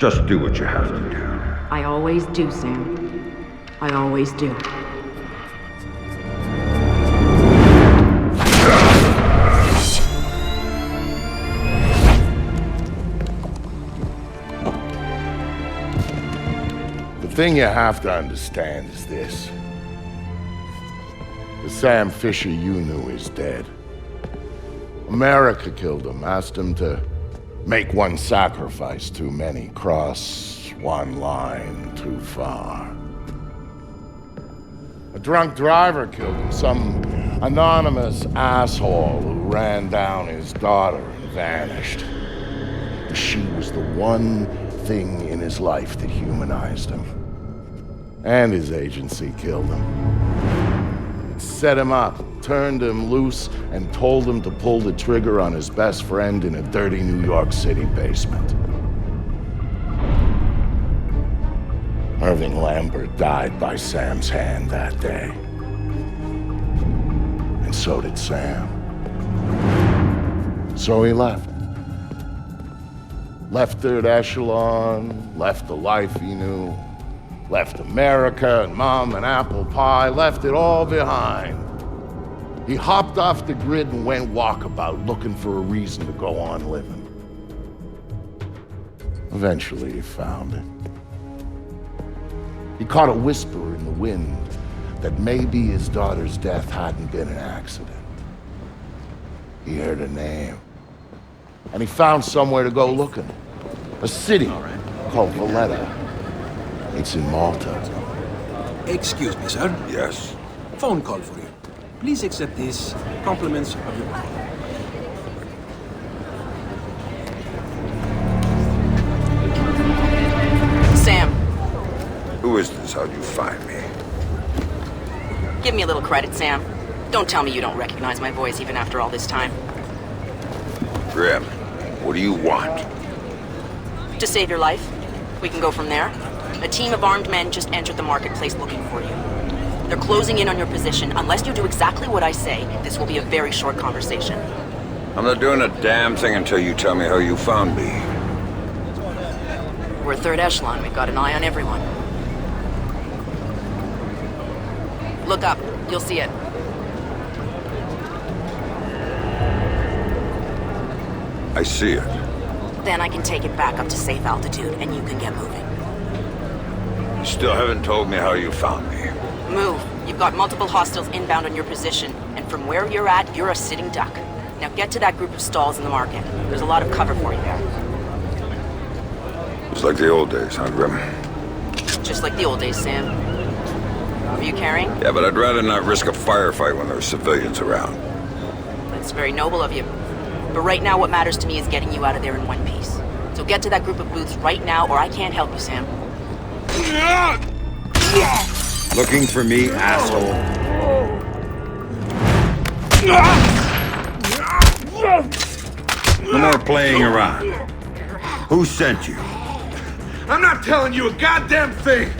Just do what you have to do. I always do, Sam. I always do. The thing you have to understand is this. The Sam Fisher you knew is dead. America killed him, asked him to make one sacrifice too many, cross one line too far. A drunk driver killed him, some anonymous asshole who ran down his daughter and vanished. She was the one thing in his life that humanized him. And his agency killed him. It set him up, turned him loose, and told him to pull the trigger on his best friend in a dirty New York City basement. Irving Lambert died by Sam's hand that day. And so did Sam. So he left. Left Third Echelon, left the life he knew, left America and Mom and apple pie, left it all behind. He hopped off the grid and went walkabout, looking for a reason to go on living. Eventually, he found it. He caught a whisper in the wind that maybe his daughter's death hadn't been an accident. He heard a name, and he found somewhere to go looking. A city called Valletta. It's in Malta. Excuse me, sir. Yes? Phone call for you. Please accept this. Compliments of your call. Sam, Who is this? How'd you find me? give me a little credit, Sam. Don't tell me you don't recognize my voice even after all this time. Grim, what do you want? To save your life. We can go from there. A team of armed men just entered the marketplace looking for you. They're closing in on your position. Unless you do exactly what I say, this will be a very short conversation. I'm not doing a damn thing until you tell me how you found me. We're Third Echelon. We've got an eye on everyone. Look up. You'll see it. I see it. Then I can take it back up to safe altitude, and you can get moving. You still haven't told me how you found me. Move. You've got multiple hostiles inbound on your position, and from where you're at, you're a sitting duck. Now get to that group of stalls in the market. There's a lot of cover for you there. It's like the old days, huh, Grim? Just like the old days, Sam. Are you carrying? Yeah, but I'd rather not risk a firefight when there's civilians around. That's very noble of you. But right now, what matters to me is getting you out of there in one piece. So get to that group of booths right now, or I can't help you, Sam. Looking for me, asshole? No more playing around. Who sent you? I'm not telling you a goddamn thing!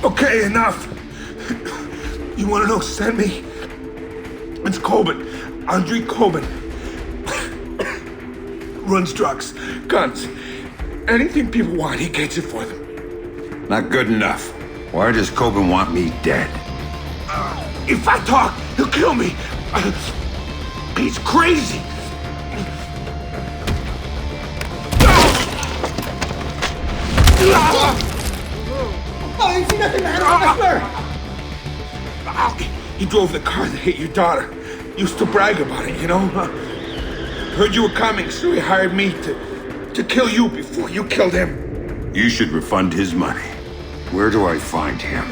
Okay, enough. You wanna know who sent me? It's Coben. Andre Coben. Runs drugs, guns, anything people want, he gets it for them. Not good enough. Why does Coben want me dead? If I talk, he'll kill me. He's crazy. Oh, you see nothing, man. I swear. He drove the car that hit your daughter. Used to brag about it, you know? Heard you were coming, so he hired me to kill you before you killed him. You should refund his money. Where do I find him?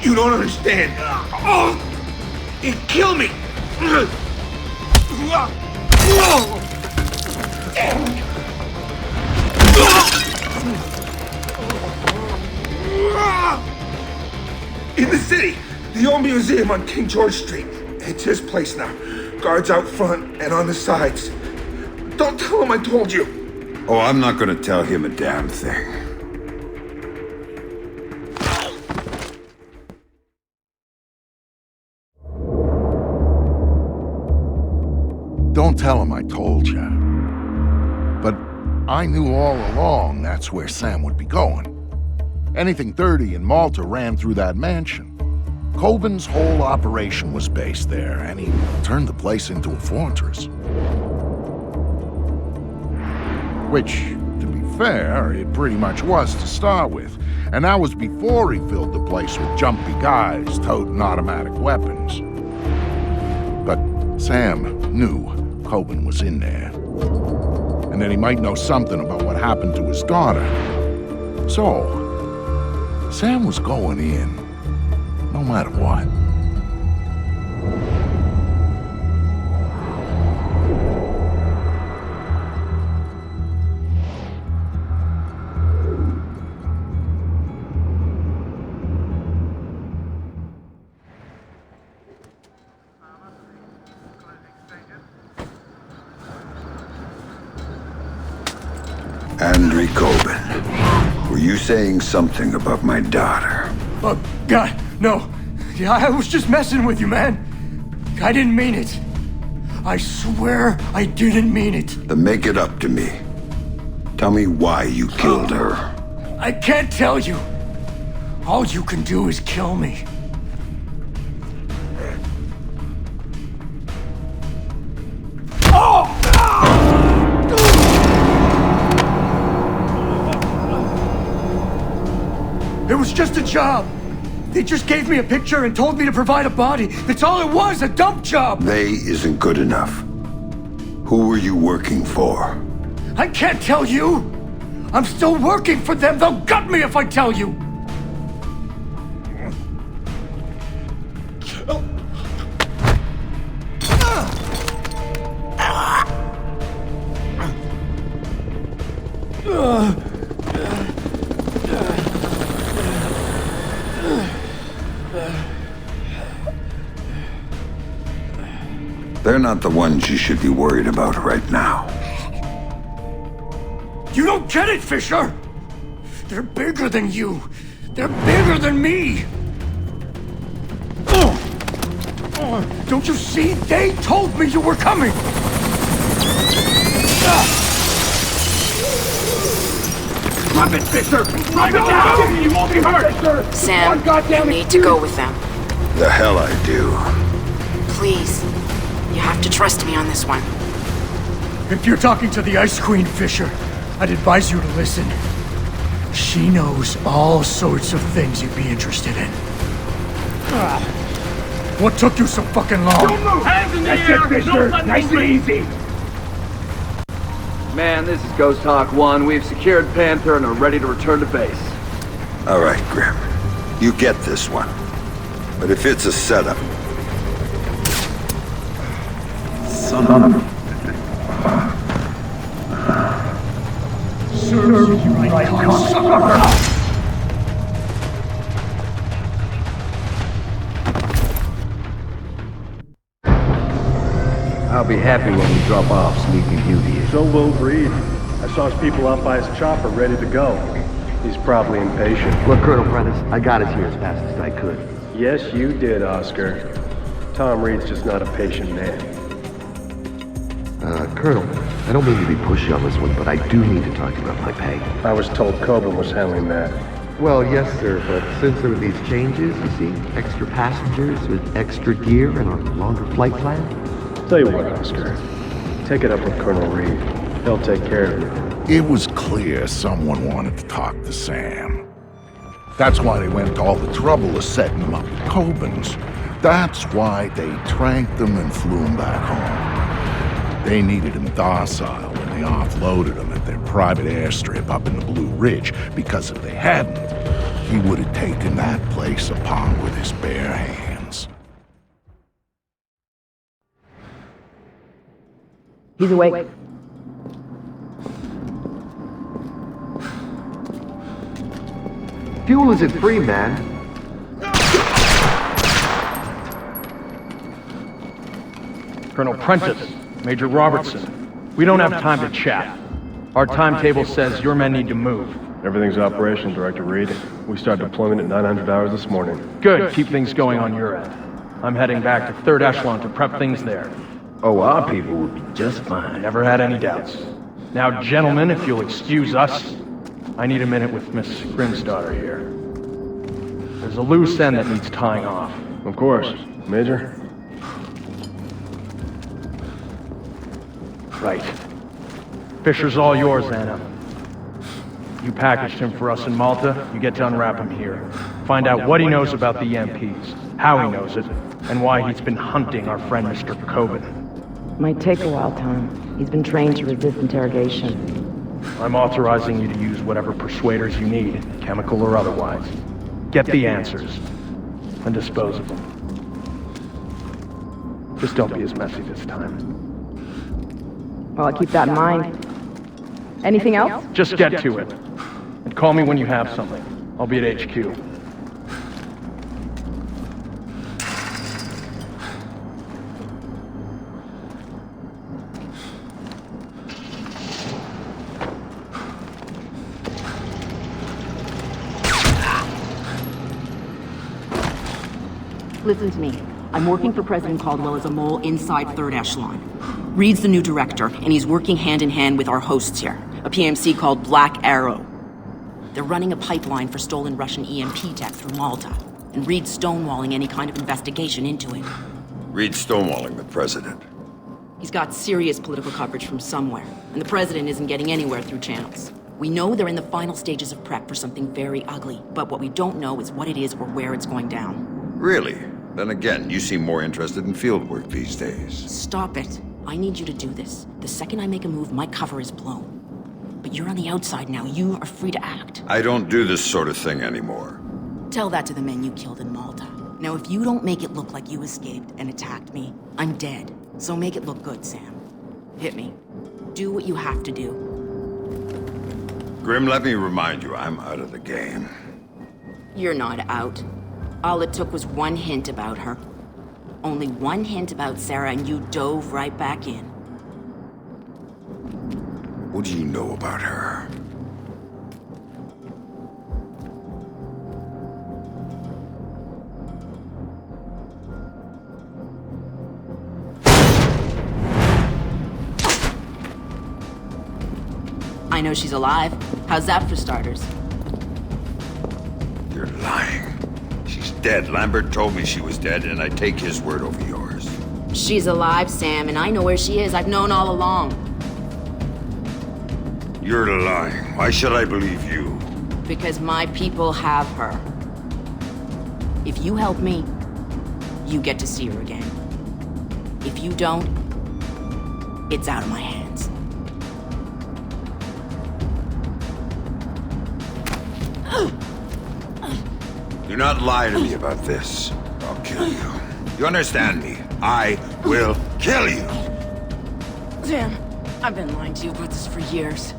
You don't understand. Oh, he'd kill me. In the city, the old museum on King George Street. It's his place now. Guards out front and on the sides. Don't tell him I told you. Oh, I'm not gonna tell him a damn thing. Don't tell him I told you. But I knew all along that's where Sam would be going. Anything dirty in Malta ran through that mansion. Coben's whole operation was based there, and he turned the place into a fortress. Which, to be fair, it pretty much was to start with. And that was before he filled the place with jumpy guys toting automatic weapons. But Sam knew Coben was in there. And that he might know something about what happened to his daughter. So, Sam was going in, no matter what. Andrew Coben, were you saying something about my daughter? Oh, God, no. Yeah, I was just messing with you, man. I didn't mean it. I swear I didn't mean it. Then make it up to me. Tell me why you killed her. I can't tell you. All you can do is kill me. It was just a job. They just gave me a picture and told me to provide a body. That's all it was, a dump job. They isn't good enough. Who were you working for? I can't tell you. I'm still working for them. They'll gut me if I tell you. They're not the ones you should be worried about right now. You don't get it, Fisher! They're bigger than you. They're bigger than me. Don't you see? They told me you were coming. Drop it, Fisher! Drop it down! You won't be hurt! Sam, you need to go with them. The hell I do. Please. You have to trust me on this one. If you're talking to the Ice Queen, Fisher, I'd advise you to listen. She knows all sorts of things you'd be interested in. What took you so fucking long? Don't move! Hands in the air! Fisher! Nice and easy! Man, this is Ghost Hawk 1. We've secured Panther and are ready to return to base. All right, Grim. You get this one. But if it's a setup... Son of a... Serve you right, cocksucker! I'll be happy when we drop off Sleeping Beauty. So will Reed. I saw his people out by his chopper ready to go. He's probably impatient. Look, Colonel Prentice, I got us here as fast as I could. Yes, you did, Oscar. Tom Reed's just not a patient man. Colonel, I don't mean to be pushy on this one, but I do need to talk to you about my pay. I was told Coben was handling that. Well, yes, sir, but since there were these changes, you see, extra passengers with extra gear and a longer flight plan. Tell you what, Oscar. Take it up with Colonel Reed. He'll take care of you. It was clear someone wanted to talk to Sam. That's why they went to all the trouble of setting him up at Coben's. That's why they tranked him and flew him back home. They needed him docile when they offloaded him at their private airstrip up in the Blue Ridge, because if they hadn't, he would have taken that place upon with his bare hands. He's awake. Fuel isn't free, man. Colonel Prentice, Major Robertson, we don't have time to chat. Our timetable says your men need to move. Everything's operational, Director Reed. We start deployment at 900 hours this morning. Good, keep things going on your end. I'm heading back to 3rd Echelon to prep things there. Oh, our people would be just fine. Never had any doubts. Now, gentlemen, if you'll excuse us, I need a minute with Miss Grimm's daughter here. There's a loose end that needs tying off. Of course. Major? Right. Fisher's all yours, Anna. You packaged him for us in Malta, you get to unwrap him here. Find out what he knows about the EMPs, how he knows it, and why he's been hunting our friend Mr. Coben. Might take a while, Tom. He's been trained to resist interrogation. I'm authorizing you to use whatever persuaders you need, chemical or otherwise. Get the answers, and dispose of them. Just don't be as messy this time. Well, I'll keep that in mind. Anything else? Just get to it. And call me when you have something. I'll be at HQ. Listen to me. I'm working for President Caldwell as a mole inside Third Echelon. Reed's the new director, and he's working hand in hand with our hosts here, a PMC called Black Arrow. They're running a pipeline for stolen Russian EMP tech through Malta, and Reed's stonewalling any kind of investigation into it. Reed's stonewalling the president. He's got serious political coverage from somewhere, and the president isn't getting anywhere through channels. We know they're in the final stages of prep for something very ugly, but what we don't know is what it is or where it's going down. Really? Then again, you seem more interested in field work these days. Stop it. I need you to do this. The second I make a move, my cover is blown. But you're on the outside now. You are free to act. I don't do this sort of thing anymore. Tell that to the men you killed in Malta. Now, if you don't make it look like you escaped and attacked me, I'm dead. So make it look good, Sam. Hit me. Do what you have to do. Grim, let me remind you, I'm out of the game. You're not out. All it took was one hint about her. Only one hint about Sarah, and you dove right back in. What do you know about her? I know she's alive. How's that for starters? You're lying. She's dead. Lambert told me she was dead, and I take his word over yours. She's alive, Sam, and I know where she is. I've known all along. You're lying. Why should I believe you? Because my people have her. If you help me, you get to see her again. If you don't, it's out of my hands. Do not lie to me about this. I'll kill you. You understand me? I will kill you! Sam, I've been lying to you about this for years.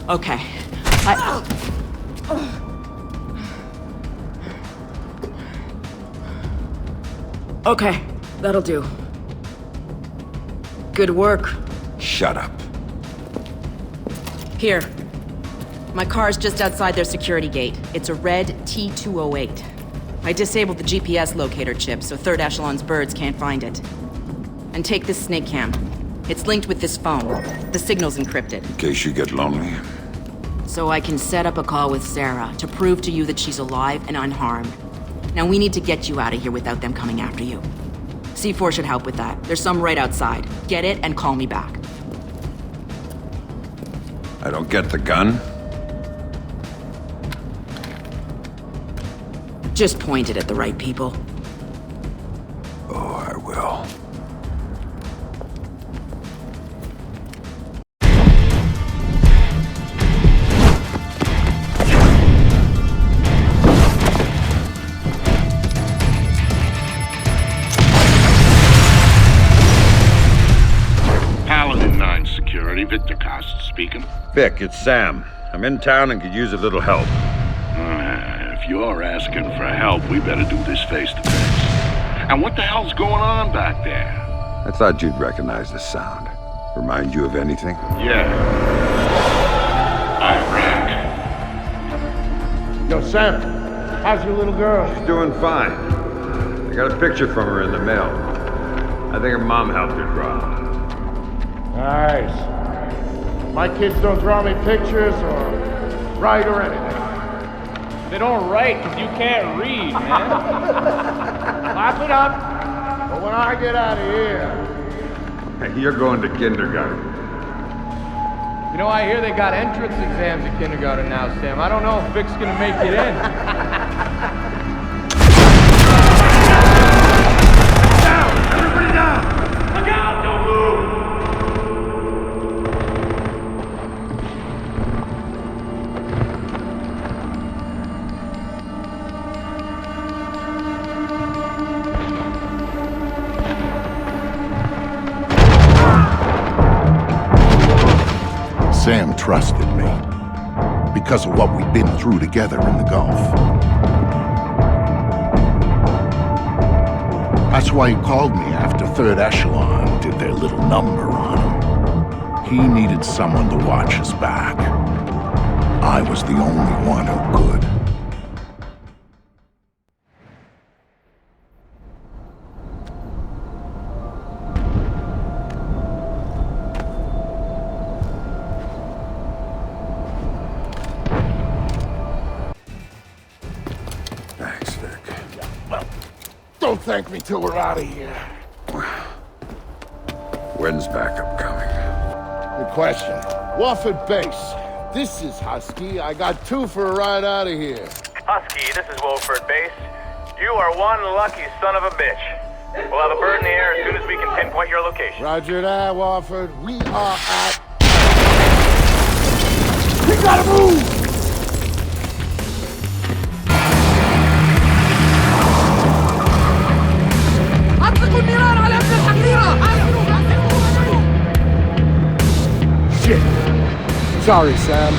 Okay. Okay, that'll do. Good work. Shut up. Here. My car's just outside their security gate. It's a red T208. I disabled the GPS locator chip so Third Echelon's birds can't find it. And take this snake cam. It's linked with this phone. The signal's encrypted. In case you get lonely. So I can set up a call with Sarah to prove to you that she's alive and unharmed. Now we need to get you out of here without them coming after you. C4 should help with that. There's some right outside. Get it and call me back. I don't get the gun. Just point it at the right people. Oh, I will. Paladin 9 Security, Victor Costa speaking. Vic, it's Sam. I'm in town and could use a little help. If you're asking for help, we better do this face to face. And what the hell's going on back there? I thought you'd recognize the sound. Remind you of anything? Yeah. Iraq. Yo, Sam, how's your little girl? She's doing fine. I got a picture from her in the mail. I think her mom helped her draw. Nice. My kids don't draw me pictures or write or anything. They don't write because you can't read, man. Clap it up. But when I get out of here... Hey, you're going to kindergarten. You know, I hear they got entrance exams at kindergarten now, Sam. I don't know if Vic's gonna make it in. Down! Everybody down! Look out! Don't move! Sam trusted me because of what we'd been through together in the Gulf. That's why he called me after 3rd Echelon did their little number on him. He needed someone to watch his back. I was the only one who could. Thanks, Vic. Well, don't thank me till we're out of here. When's backup coming? Good question. Wofford Base. This is Husky. I got 2 for a ride out of here. Husky, this is Wolford Base. You are one lucky son of a bitch. We'll have a bird in the air as soon as we can pinpoint your location. Roger that, Wofford. We are at... We gotta move! Shit. Sorry, Sam.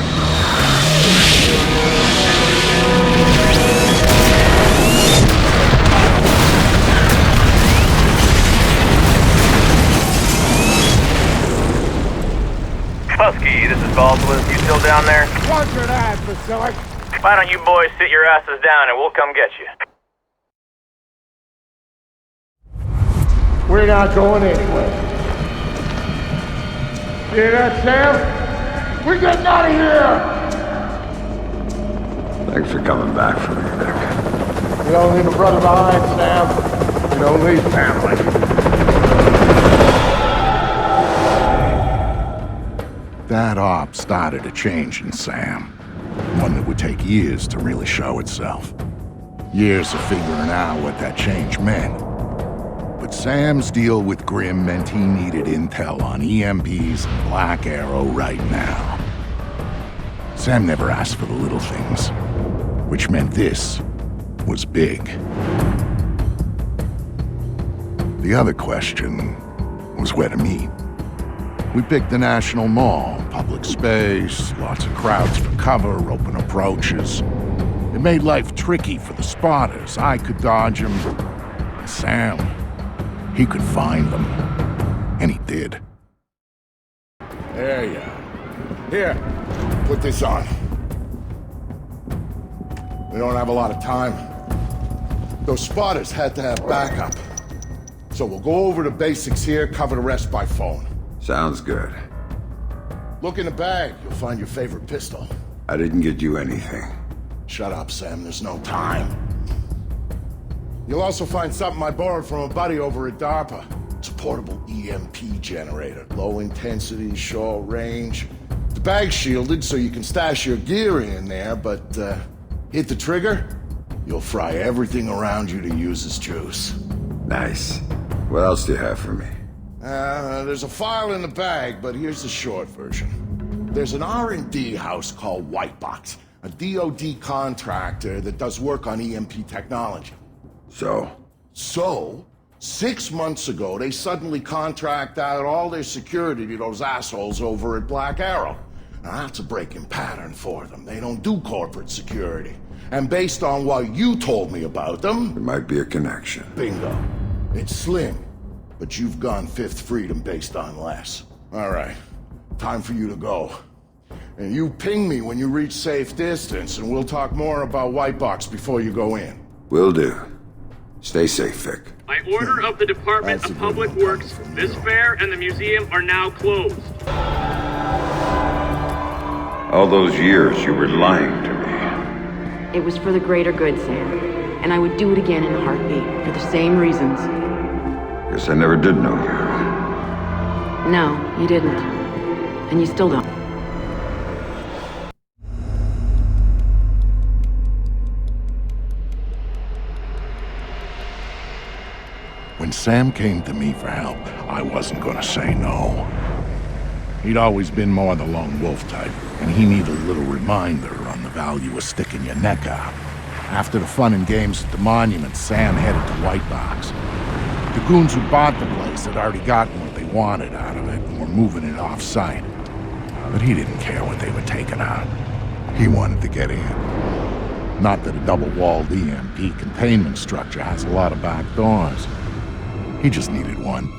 Husky, this is Baldwin. You still down there? Roger that, Vasilic. Why don't you boys sit your asses down and we'll come get you? We're not going anywhere. Hear that, Sam? We're getting out of here! Thanks for coming back for me, Vic. You don't leave a brother behind, Sam. You don't leave family. That op started a change in Sam. One that would take years to really show itself. Years of figuring out what that change meant. But Sam's deal with Grimm meant he needed intel on EMPs and Black Arrow right now. Sam never asked for the little things, which meant this was big. The other question was where to meet. We picked the National Mall, public space, lots of crowds for cover, open approaches. It made life tricky for the spotters. I could dodge them. Sam, he could find them. And he did. There you are. Here, put this on. We don't have a lot of time. Those spotters had to have backup. So we'll go over the basics here, cover the rest by phone. Sounds good. Look in the bag. You'll find your favorite pistol. I didn't get you anything. Shut up, Sam. There's no time. You'll also find something I borrowed from a buddy over at DARPA. It's a portable EMP generator. Low intensity, short range. The bag's shielded so you can stash your gear in there, but hit the trigger, you'll fry everything around you to use as juice. Nice. What else do you have for me? There's a file in the bag, but here's the short version. There's an R&D house called Whitebox, a DoD contractor that does work on EMP technology. So, 6 months ago, they suddenly contract out all their security to those assholes over at Black Arrow. Now, that's a breaking pattern for them. They don't do corporate security. And based on what you told me about them... there might be a connection. Bingo. It's slim, but you've gone Fifth Freedom based on less. All right, time for you to go. And you ping me when you reach safe distance, and we'll talk more about White Box before you go in. Will do. Stay safe, Vic. By order of the Department of Public Works, this fair and the museum are now closed. All those years you were lying to me. It was for the greater good, Sam. And I would do it again in a heartbeat, for the same reasons. Guess I never did know you. No, you didn't. And you still don't. When Sam came to me for help, I wasn't gonna say no. He'd always been more the lone wolf type, and he needed a little reminder on the value of sticking your neck out. After the fun and games at the monument, Sam headed to White Box. The goons who bought the place had already gotten what they wanted out of it and were moving it off-site. But he didn't care what they were taking out. He wanted to get in. Not that a double-walled EMP containment structure has a lot of back doors. He just needed one.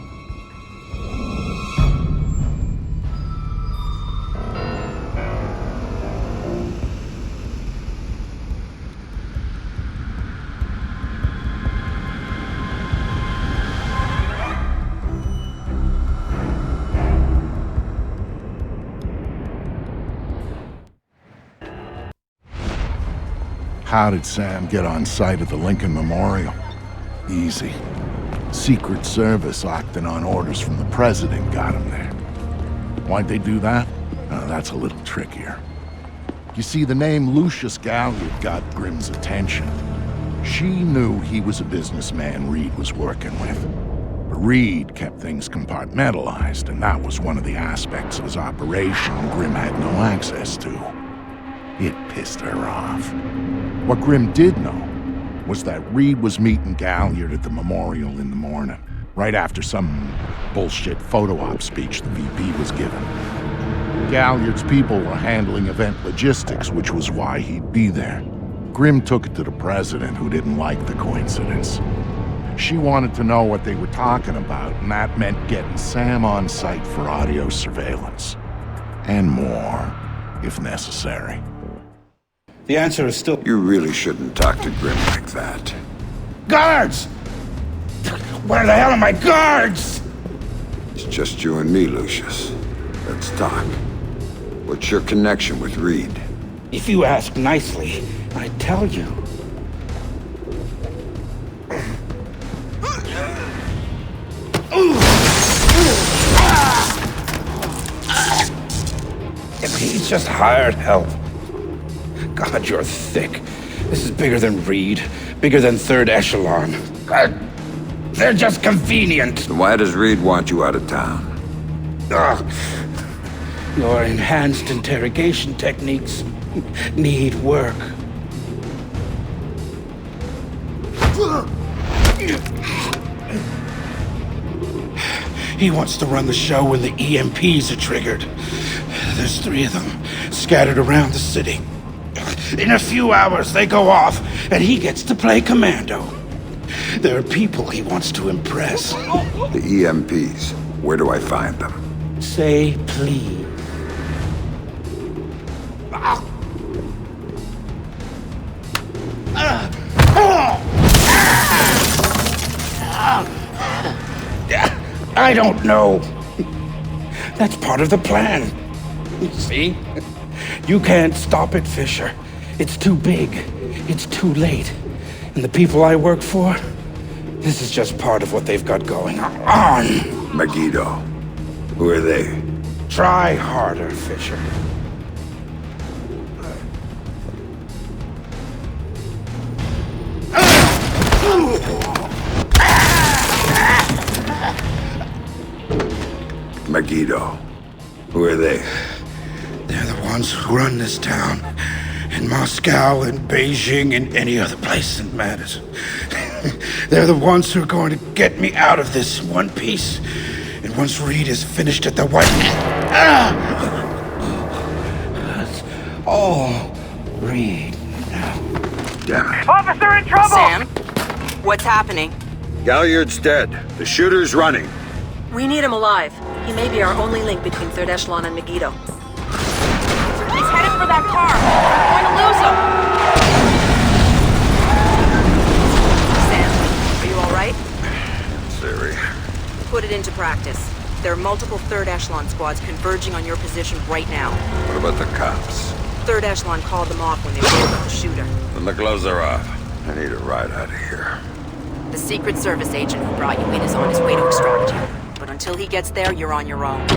How did Sam get on site of the Lincoln Memorial? Easy. Secret Service acting on orders from the president got him there. Why'd they do that? That's a little trickier. You see, the name Lucius Galliard got Grimm's attention. She knew he was a businessman Reed was working with. But Reed kept things compartmentalized, and that was one of the aspects of his operation Grimm had no access to. It pissed her off. What Grimm did know was that Reed was meeting Galliard at the memorial in the morning, right after some bullshit photo op speech the VP was giving. Galliard's people were handling event logistics, which was why he'd be there. Grimm took it to the president, who didn't like the coincidence. She wanted to know what they were talking about, and that meant getting Sam on site for audio surveillance. And more, if necessary. The answer is still... You really shouldn't talk to Grimm like that. Guards! Where the hell are my guards? It's just you and me, Lucius. Let's talk. What's your connection with Reed? If you ask nicely, I tell you. He's just hired help. God, you're thick. This is bigger than Reed, bigger than Third Echelon. They're just convenient. Then why does Reed want you out of town? Your enhanced interrogation techniques need work. He wants to run the show when the EMPs are triggered. There's 3 of them scattered around the city. In a few hours, they go off, and he gets to play commando. There are people he wants to impress. The EMPs. Where do I find them? Say please. I don't know. That's part of the plan. See? You can't stop it, Fisher. It's too big. It's too late. And the people I work for, this is just part of what they've got going on. Megiddo. Who are they? Try harder, Fisher. Megiddo. Who are they? They're the ones who run this town. In Moscow and Beijing and any other place that matters. They're the ones who are going to get me out of this in one piece. And once Reed is finished at the White... That's all Reed now. Damn it. Officer in trouble! Sam, what's happening? Galliard's dead. The shooter's running. We need him alive. He may be our only link between Third Echelon and Megiddo. for that car! We're going to lose him! Sam, are you alright? Siri. Put it into practice. There are multiple third echelon squads converging on your position right now. What about the cops? Third echelon called them off when they rolled up the shooter. Then the gloves are off. I need a ride out of here. The Secret Service agent who brought you in is on his way to extract you. But until he gets there, you're on your own.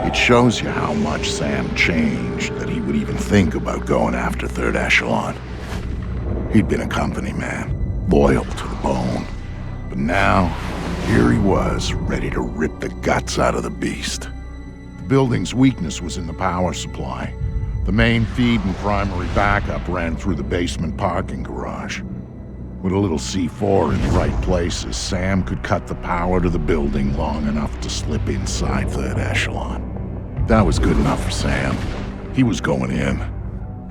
It shows you how much Sam changed that he would even think about going after Third Echelon. He'd been a company man, loyal to the bone. But now, here he was, ready to rip the guts out of the beast. The building's weakness was in the power supply. The main feed and primary backup ran through the basement parking garage. With a little C4 in the right places, Sam could cut the power to the building long enough to slip inside Third Echelon. That was good enough for Sam. He was going in,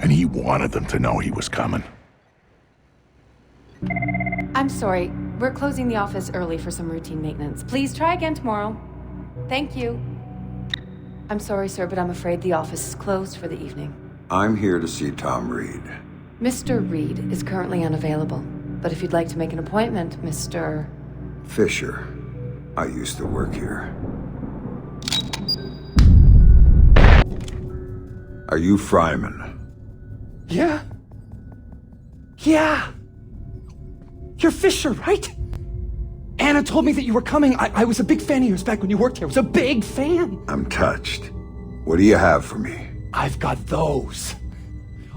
and he wanted them to know he was coming. I'm sorry. We're closing the office early for some routine maintenance. Please try again tomorrow. Thank you. I'm sorry, sir, but I'm afraid the office is closed for the evening. I'm here to see Tom Reed. Mr. Reed is currently unavailable, but if you'd like to make an appointment, Mr. Fisher. I used to work here. Are you Fryman? Yeah? Yeah! You're Fisher, right? Anna told me that you were coming. I was a big fan of yours back when you worked here. I was a big fan. I'm touched. What do you have for me? I've got those.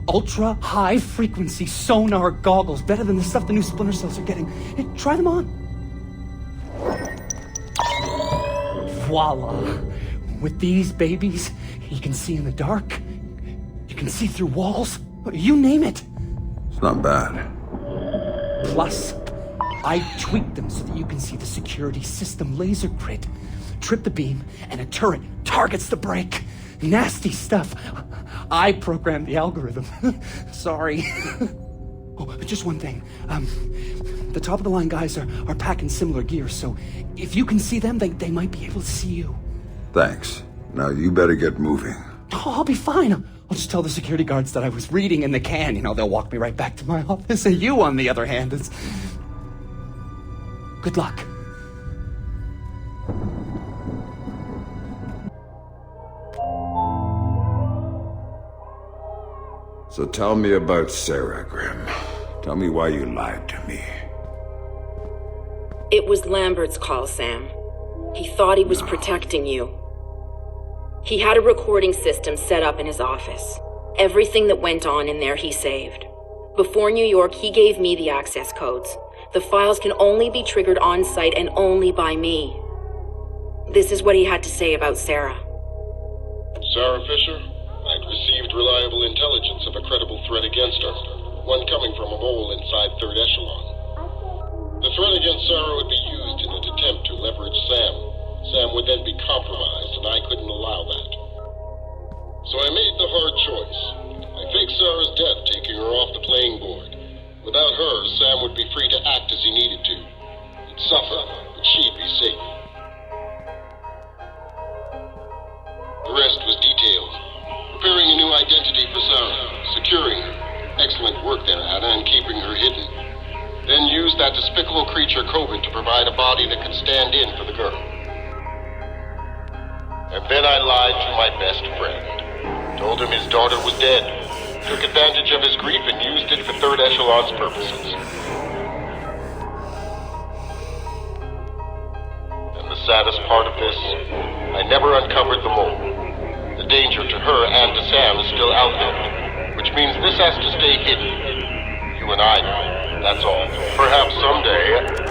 Ultra high frequency sonar goggles. Better than the stuff the new Splinter Cells are getting. Hey, try them on. Voila. With these babies, you can see in the dark. You can see through walls. You name it. It's not bad. Plus, I tweaked them so that you can see the security system laser grid. Trip the beam, and a turret targets the brake. Nasty stuff. I programmed the algorithm. Sorry. Oh, just one thing. The top-of-the-line guys are packing similar gear, so if you can see them, they might be able to see you. Thanks. Now you better get moving. Oh, I'll be fine. I'll just tell the security guards that I was reading in the can. You know, they'll walk me right back to my office. And you, on the other hand, is... Good luck. So tell me about Sarah, Grimm. Tell me why you lied to me. It was Lambert's call, Sam. He thought he was protecting you. He had a recording system set up in his office. Everything that went on in there he saved. Before New York, he gave me the access codes. The files can only be triggered on-site and only by me. This is what he had to say about Sarah. Sarah Fisher, I'd received reliable intelligence of a credible threat against her. One coming from a mole inside Third Echelon. The threat against Sarah would be used in an attempt to leverage Sam. Sam would then be compromised, and I couldn't allow that. So I made the hard choice. I faked Sarah's death, taking her off the playing board. Without her, Sam would be free to act as he needed to. He'd suffer, but she'd be safe. The rest was detailed. Preparing a new identity for Sarah, securing her. Excellent work there, Anna, in keeping her hidden. Then used that despicable creature, Coben, to provide a body that could stand in for the girl. And then I lied to my best friend. Told him his daughter was dead. Took advantage of his grief and used it for Third Echelon's purposes. And the saddest part of this, I never uncovered the mole. The danger to her and to Sam is still out there, which means this has to stay hidden. You and I know, that's all. Perhaps someday...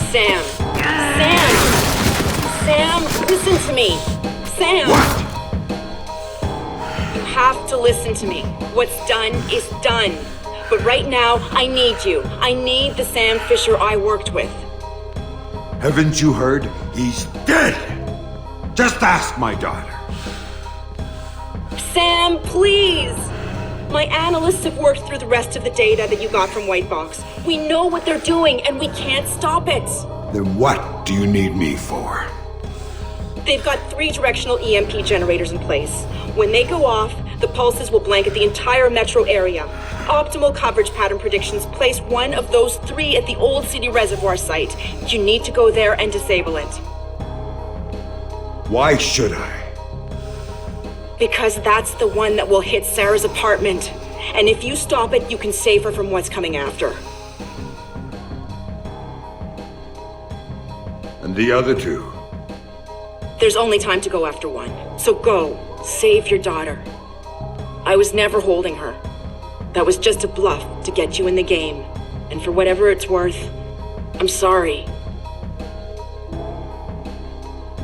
Sam! Sam! Listen to me. Sam! What? You have to listen to me. What's done is done. But right now, I need you. I need the Sam Fisher I worked with. Haven't you heard? He's dead! Just ask my daughter. Sam, please! My analysts have worked through the rest of the data that you got from White Box. We know what they're doing, and we can't stop it. Then what do you need me for? They've got 3 directional EMP generators in place. When they go off, the pulses will blanket the entire metro area. Optimal coverage pattern predictions place one of those 3 at the Old City Reservoir site. You need to go there and disable it. Why should I? Because that's the one that will hit Sarah's apartment. And if you stop it, you can save her from what's coming after. And the other 2? There's only time to go after one. So go, save your daughter. I was never holding her. That was just a bluff to get you in the game. And for whatever it's worth, I'm sorry.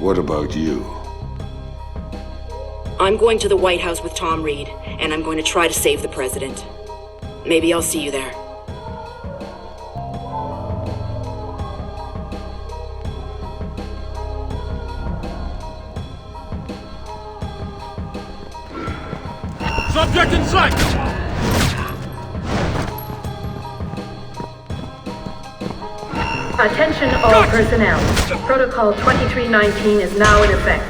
What about you? I'm going to the White House with Tom Reed, and I'm going to try to save the president. Maybe I'll see you there. Subject in sight! Attention all personnel. Protocol 2319 is now in effect.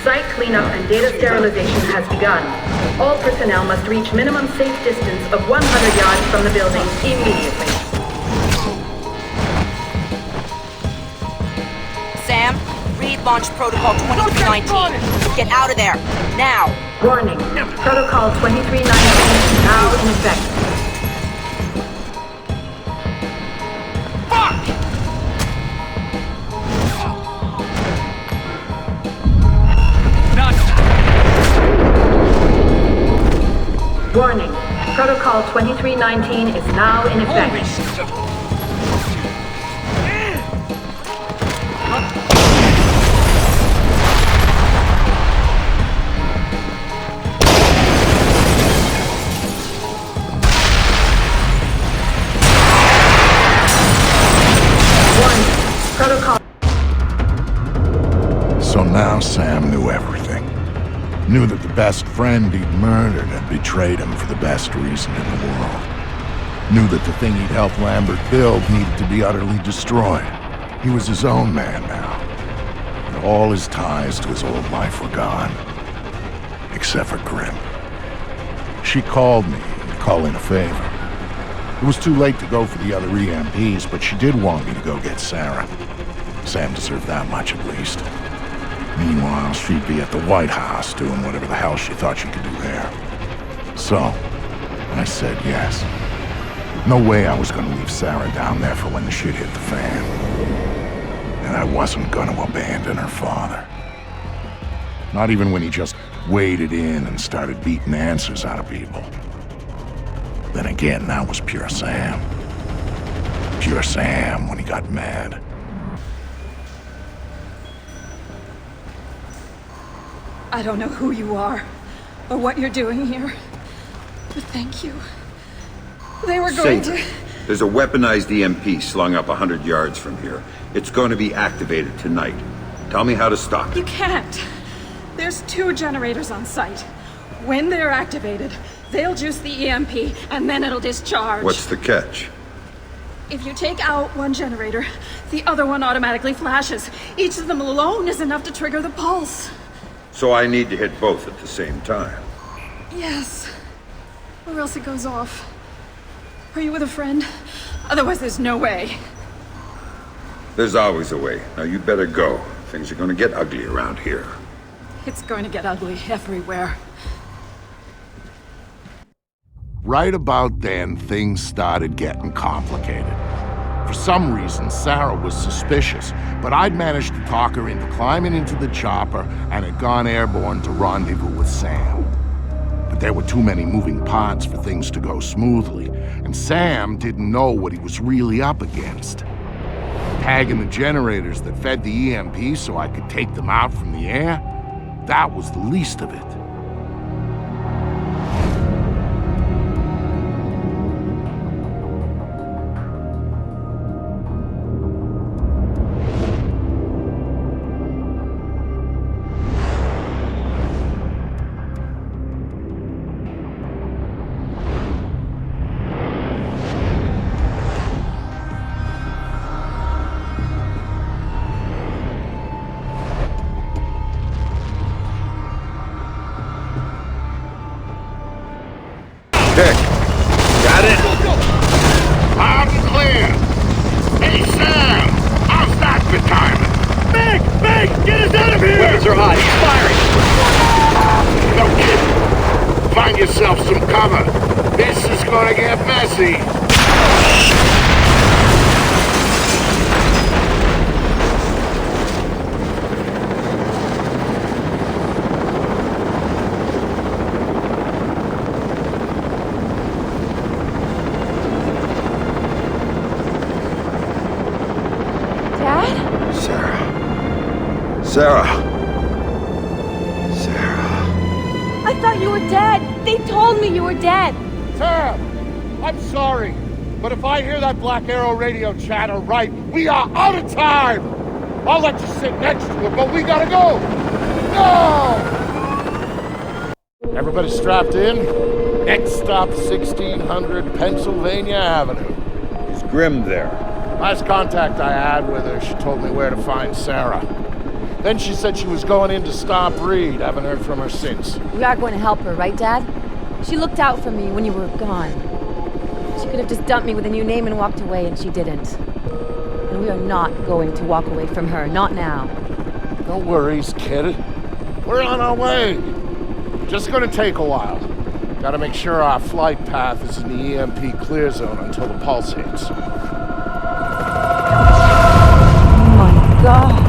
Site cleanup and data sterilization has begun. All personnel must reach minimum safe distance of 100 yards from the building immediately. Sam, Reed launched Protocol 2319. Get out of there, now! Warning. Protocol 2319 is now in effect. Warning. Protocol 2319 is now in effect. So now Sam knew everything. Knew that the best friend he'd murdered had betrayed him for the best reason in the world. Knew that the thing he'd helped Lambert build needed to be utterly destroyed. He was his own man now. And all his ties to his old life were gone. Except for Grim. She called me to call in a favor. It was too late to go for the other EMPs, but she did want me to go get Sarah. Sam deserved that much at least. Meanwhile, she'd be at the White House doing whatever the hell she thought she could do there. So, I said yes. No way I was gonna leave Sarah down there for when the shit hit the fan. And I wasn't gonna abandon her father. Not even when he just waded in and started beating answers out of people. Then again, that was pure Sam. Pure Sam when he got mad. I don't know who you are, or what you're doing here, but thank you. They were going to... There's a weaponized EMP slung up 100 yards from here. It's going to be activated tonight. Tell me how to stop it. You can't. There's 2 generators on site. When they're activated, they'll juice the EMP, and then it'll discharge. What's the catch? If you take out one generator, the other one automatically flashes. Each of them alone is enough to trigger the pulse. So I need to hit both at the same time. Yes. Or else it goes off. Are you with a friend? Otherwise, there's no way. There's always a way. Now you better go. Things are going to get ugly around here. It's going to get ugly everywhere. Right about then, things started getting complicated. For some reason, Sarah was suspicious, but I'd managed to talk her into climbing into the chopper and had gone airborne to rendezvous with Sam. But there were too many moving parts for things to go smoothly, and Sam didn't know what he was really up against. tagging the generators that fed the EMP so I could take them out from the air, that was the least of it. Dick, got it? Loud and clear. Hey, Sam! How's that for timing? Meg! Meg! Get us out of here! Weapons are hot. He's firing! No kidding. Find yourself some cover. This is gonna get messy. Sarah. I thought you were dead. They told me you were dead. Sam, I'm sorry, but if I hear that Black Arrow radio chatter right, we are out of time. I'll let you sit next to it, but we gotta go. No! Everybody strapped in? Next stop, 1600 Pennsylvania Avenue. Is Grim there? Last contact I had with her, she told me where to find Sarah. Then she said she was going in to stop Reed. Haven't heard from her since. We are going to help her, right, Dad? She looked out for me when you were gone. She could have just dumped me with a new name and walked away, and she didn't. And we are not going to walk away from her, not now. No worries, kid. We're on our way. Just gonna take a while. Gotta make sure our flight path is in the EMP clear zone until the pulse hits. Oh my God.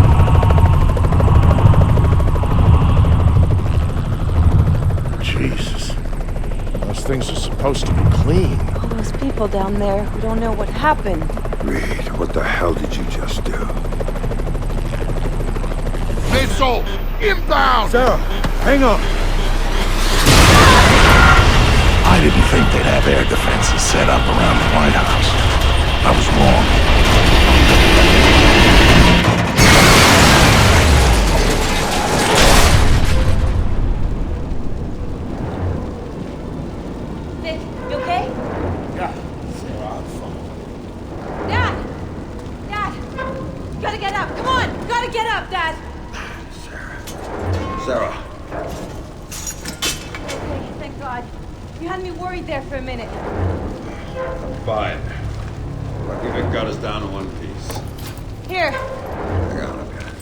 Jesus. Those things are supposed to be clean. All those people down there who don't know what happened. Reed, what the hell did you just do? Missile! Inbound! Sarah, hang on. I didn't think they'd have air defenses set up around the White House. I was wrong. Nick, you okay? Yeah, Sarah, I'm fine. Dad! Dad! Gotta get up, come on! Gotta get up, Dad! Sarah. Okay, thank God. You had me worried there for a minute. I'm fine. Lucky Vic got us down to one piece. Here. Hang on a minute.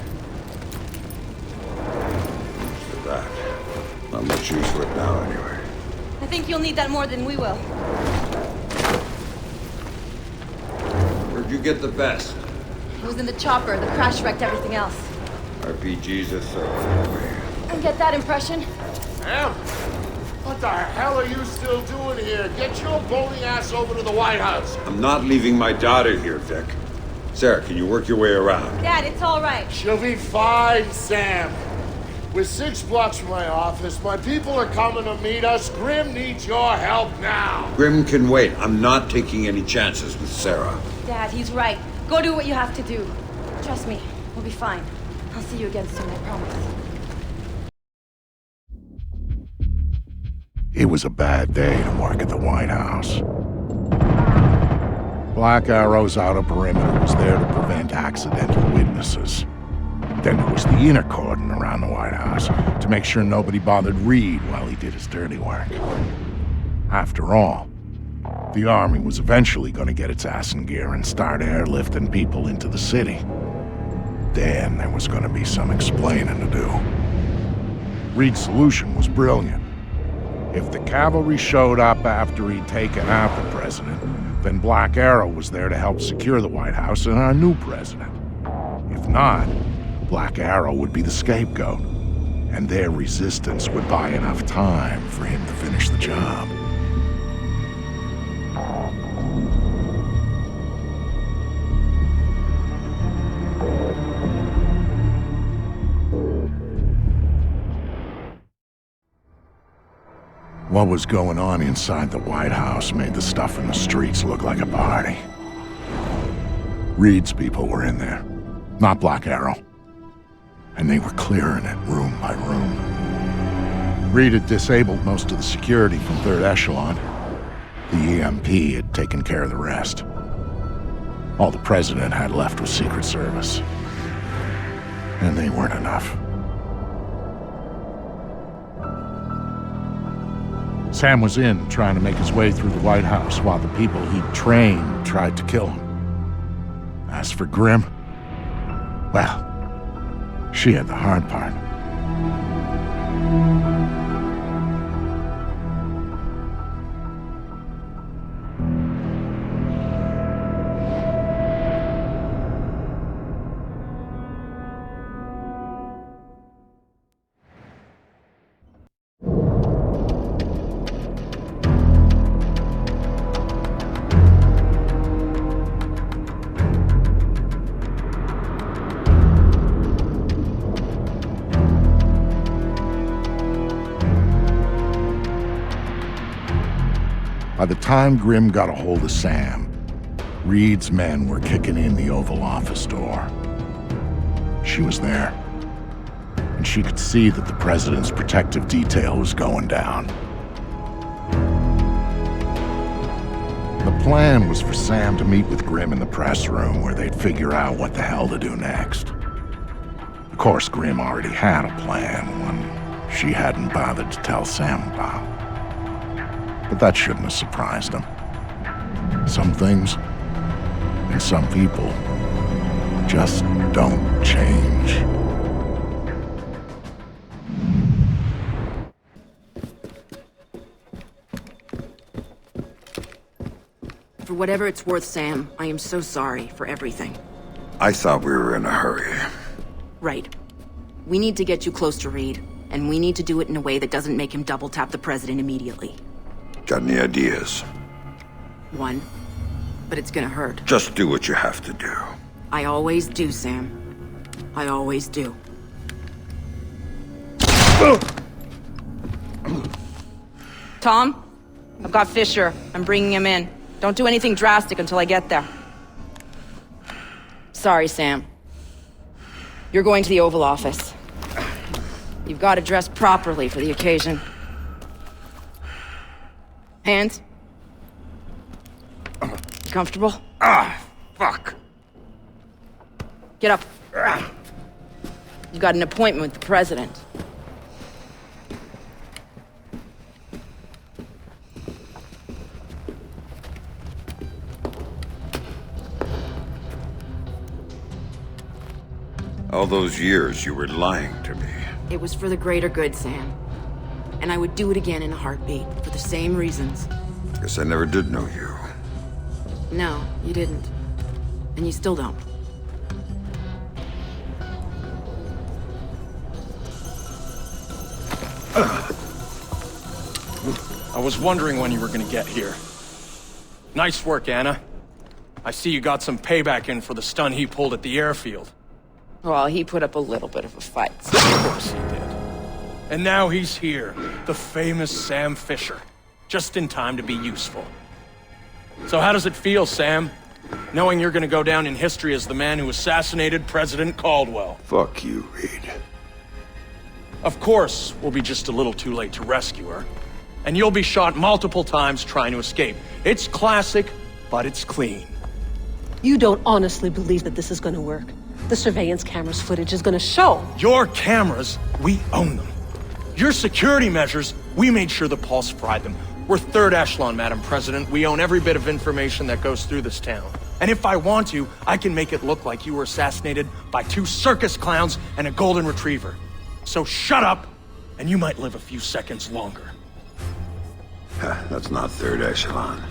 Look at that. Not much use for it now, anyway. I think you'll need that more than we will. Where'd you get the vest? It was in the chopper. The crash wrecked everything else. RPGs are thoroughly. I get that impression. Em, what the hell are you still doing here? Get your bony ass over to the White House. I'm not leaving my daughter here, Vic. Sarah, can you work your way around? Dad, it's all right. She'll be fine, Sam. We're 6 blocks from my office. My people are coming to meet us. Grim needs your help now. Grim can wait. I'm not taking any chances with Sarah. Dad, he's right. Go do what you have to do. Trust me, we'll be fine. I'll see you again soon, I promise. It was a bad day to work at the White House. Black Arrow's outer perimeter was there to prevent accidental witnesses. Then there was the inner cordon around the White House to make sure nobody bothered Reed while he did his dirty work. After all, the Army was eventually going to get its ass in gear and start airlifting people into the city. Then there was going to be some explaining to do. Reed's solution was brilliant. If the cavalry showed up after he'd taken out the president, then Black Arrow was there to help secure the White House and our new president. If not, Black Arrow would be the scapegoat, and their resistance would buy enough time for him to finish the job. What was going on inside the White House made the stuff in the streets look like a party. Reed's people were in there, not Black Arrow. And they were clearing it room by room. Reed had disabled most of the security from Third Echelon. The EMP had taken care of the rest. All the President had left was Secret Service. And they weren't enough. Sam was in, trying to make his way through the White House while the people he'd trained tried to kill him. As for Grim, well, she had the hard part. By the time Grim got a hold of Sam, Reed's men were kicking in the Oval Office door. She was there, and she could see that the President's protective detail was going down. The plan was for Sam to meet with Grim in the press room where they'd figure out what the hell to do next. Of course, Grim already had a plan, one she hadn't bothered to tell Sam about. But that shouldn't have surprised him. Some things, and some people, just don't change. For whatever it's worth, Sam, I am so sorry for everything. I thought we were in a hurry. Right. We need to get you close to Reed, and we need to do it in a way that doesn't make him double-tap the President immediately. Got any ideas? One, but it's gonna hurt. Just do what you have to do. I always do, Sam. I always do. Tom, I've got Fisher. I'm bringing him in. Don't do anything drastic until I get there. Sorry, Sam. You're going to the Oval Office. You've got to dress properly for the occasion. Hands? You comfortable? Fuck. Get up. You got an appointment with the President. All those years you were lying to me. It was for the greater good, Sam. And I would do it again in a heartbeat, for the same reasons. Guess I never did know you. No, you didn't. And you still don't. I was wondering when you were gonna get here. Nice work, Anna. I see you got some payback in for the stun he pulled at the airfield. Well, he put up a little bit of a fight. Of course he did. And now he's here, the famous Sam Fisher. Just in time to be useful. So how does it feel, Sam? Knowing you're gonna go down in history as the man who assassinated President Caldwell. Fuck you, Reed. Of course, we'll be just a little too late to rescue her. And you'll be shot multiple times trying to escape. It's classic, but it's clean. You don't honestly believe that this is gonna work. The surveillance cameras footage is gonna show. Your cameras, we own them. Your security measures, we made sure the Pulse fried them. We're third echelon, Madam President. We own every bit of information that goes through this town. And if I want to, I can make it look like you were assassinated by 2 circus clowns and a golden retriever. So shut up, and you might live a few seconds longer. That's not third echelon.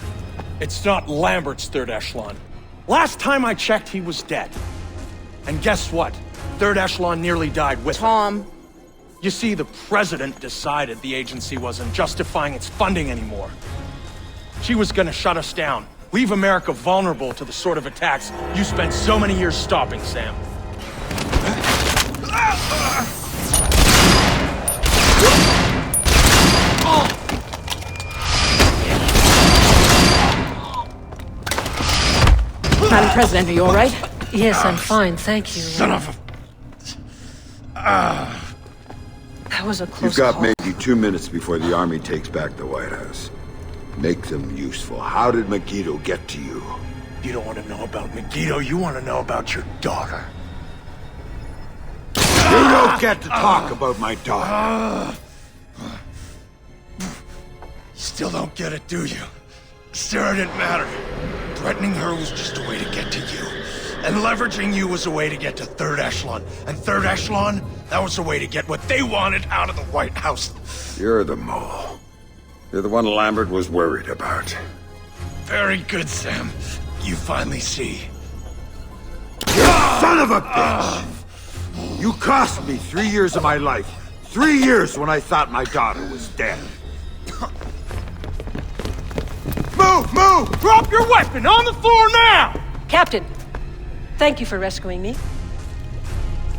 It's not Lambert's third echelon. Last time I checked, he was dead. And guess what? Third echelon nearly died with Tom. him. You see, the President decided the agency wasn't justifying its funding anymore. She was gonna shut us down, leave America vulnerable to the sort of attacks you spent so many years stopping, Sam. Madam President, are you all right? Yes, I'm fine, thank you. Son of a... That was a close You've got call. maybe 2 minutes before the army takes back the White House. Make them useful. How did Megiddo get to you? You don't want to know about Megiddo, you want to know about your daughter. You don't get to talk about my daughter. Still don't get it, do you? Sarah didn't matter. Threatening her was just a way to get to you. And leveraging you was a way to get to Third Echelon. And Third Echelon, that was a way to get what they wanted out of the White House. You're the mole. You're the one Lambert was worried about. Very good, Sam. You finally see. You son of a bitch! You cost me 3 years of my life. 3 years when I thought my daughter was dead. Move! Move! Drop your weapon on the floor now! Captain, thank you for rescuing me.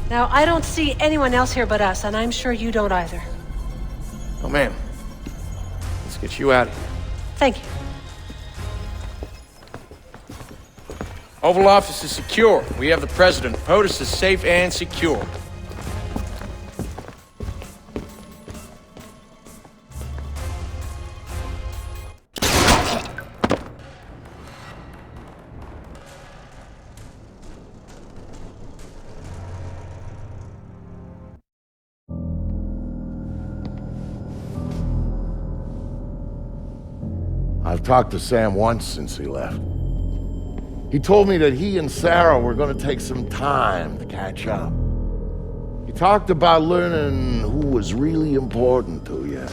Now, I don't see anyone else here but us, and I'm sure you don't either. Oh, ma'am. Let's get you out of here. Thank you. Oval Office is secure. We have the President. POTUS is safe and secure. I've talked to Sam once since he left. He told me that he and Sarah were going to take some time to catch up. He talked about learning who was really important to you,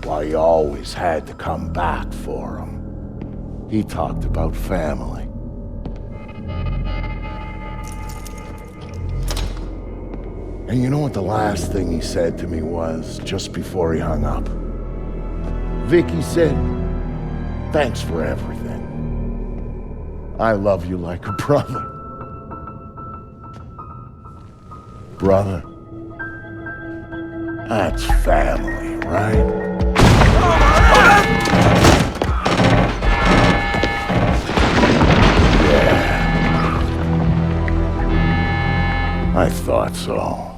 why you always had to come back for him. He talked about family. And you know what the last thing he said to me was, just before he hung up? Vic, he said, "Thanks for everything. I love you like a brother." Brother? That's family, right? Yeah. I thought so.